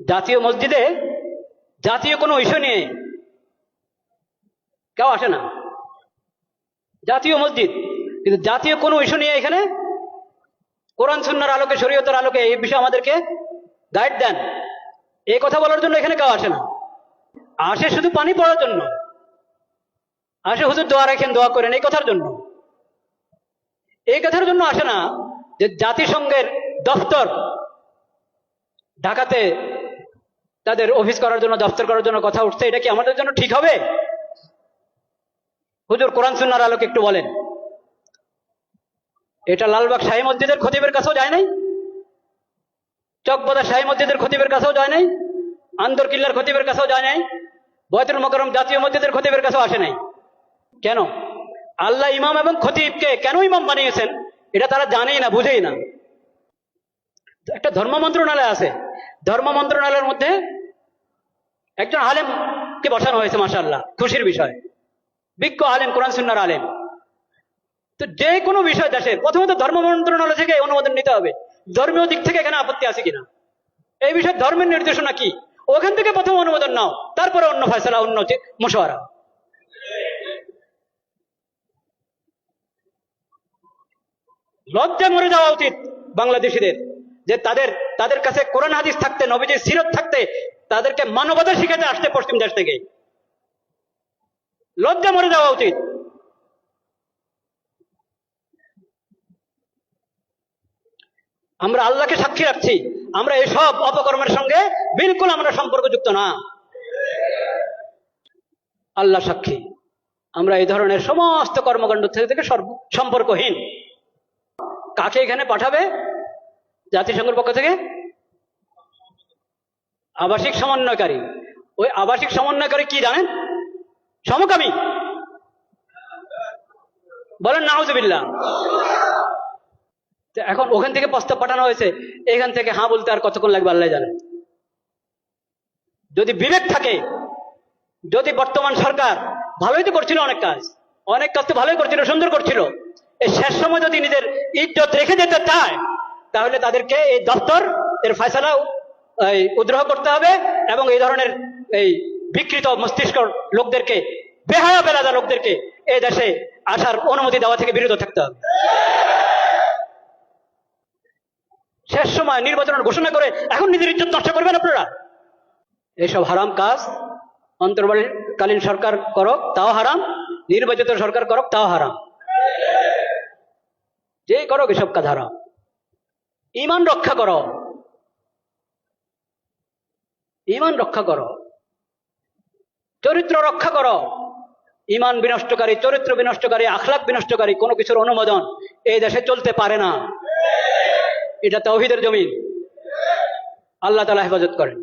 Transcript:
জাতীয় মসজিদে জাতীয় কোনো ইস্যু নিয়ে কেউ আসে না। জাতীয় মসজিদ, কিন্তু জাতীয় কোনো ইস্যু নিয়ে এখানে কোরআন সুন্নাহর আলোকে, শরীয়তের আলোকে এই বিষয়ে আমাদেরকে গাইড দেন, এই কথা বলার জন্য এখানে কেউ আসে না। আসে শুধু পানি পড়ার জন্য, আসে হুজুর দোয়া রাখেন, দোয়া করেন, এই কথার জন্য। এই কথার জন্য আসে না যে জাতিসংঘের দফতর ঢাকাতে তাদের অফিস করার জন্য, দফতর করার জন্য কথা উঠছে, এটা কি আমাদের জন্য ঠিক হবে? হুজুর কোরআন সুন্নাহর আলোকে একটু বলেন। এটা লালবাগ শাহী মসজিদের খতিবের কাছেও যায় নাই, চকবাজার শাহী মসজিদের খতিবের কাছেও যায় নাই, আন্দরকিল্লার খতিবের কাছেও যায় নাই, বয়তুল মোকাররম জাতীয় মসজিদের খতিবের কাছেও আসে নাই। কেন? আল্লাহ ইমাম এবং খতিবকে কেন ইমাম বানিয়েছেন এটা তারা জানেই না, বুঝেই না। একটা ধর্ম মন্ত্রণালয় আছে, ধর্ম মন্ত্রণালয়ের মধ্যে একজন আলেমকে বসানো হয়েছে, মাশাআল্লাহ, খুশির বিষয়, বিজ্ঞ আলেম, কোরআন সুন্নাহর আলেম। তো যে কোনো বিষয় দেশের প্রথমত ধর্ম মন্ত্রণালয় থেকে অনুমোদন নিতে হবে, ধর্মীয় দিক থেকে এখানে আপত্তি আছে কিনা, এই বিষয়ে ধর্মের নির্দেশনা কি, ওখান থেকে প্রথম অনুমোদন নাও, তারপরে অন্য ফয়সালা, অন্য মুশওয়ারা। লজ্জা মরে যাওয়া উচিত বাংলাদেশিদের, যে তাদের কাছে কোরআন হাদিস থাকতে, নবীজির সিরত থাকতে, তাদেরকে মানবতা শিখাতে আসতে পশ্চিম দেশ থেকে। লজ্জা মরে যাওয়া উচিত। আমরা আল্লাহকে সাক্ষী রাখছি, আমরা এসব অপকর্মের সঙ্গে বিলকুল আমরা সম্পর্কযুক্ত না। আল্লাহ সাক্ষী, আমরা এই ধরনের সমস্ত কর্মকাণ্ড থেকে সম্পর্কহীন। কাকে এখানে পাঠাবে জাতিসংঘের পক্ষ থেকে? আবাসিক সমন্বয়কারী। ওই আবাসিক সমন্বয়কারী কি জানেন? সমকামী। বলেন নাউজুবিল্লাহ। এখন ওখান থেকে প্রস্তাব পাঠানো হয়েছে, এখান থেকে হ্যাঁ বলতে আর কতক্ষণ লাগবে আল্লাহ জানেন। যদি বিবেক থাকে, যদি বর্তমান সরকার ভালোই তো করছিল, অনেক কাজ তো ভালোই করছিল, সুন্দর করছিল, এই শেষ সময় যদি নিজের ইজ্জত রেখে যেতে চায়, তাহলে তাদেরকে এই দপ্তর এর ফয়সালা উদ্রোহ করতে হবে, এবং এই ধরনের এই বিকৃত মস্তিষ্ক লোকদেরকে, বেহায়া বেলাদা লোকদেরকে এই দেশে আসার অনুমতি দেওয়া থেকে বিরত থাকতে হবে। শেষ সময় নির্বাচনের ঘোষণা করে এখন নিজের ইজ্জত নষ্ট করবেন আপনারা? এইসব হারাম কাজ অন্তর্বর্তীকালীন সরকার করক তাও হারাম, নির্বাচিত সরকার করক তাও হারাম, যে করক এসব কাজ হারাম। ঈমান রক্ষা করো, ঈমান রক্ষা করো, চরিত্র রক্ষা করো। ঈমান বিনষ্টকারী, চরিত্র বিনষ্টকারী, আখলাক বিনষ্টকারী কোনো কিছুর অনুমোদন এই দেশে চলতে পারে না। এটা তাওহীদের জমিন। আল্লাহ তাআলা হেফাজত করেন।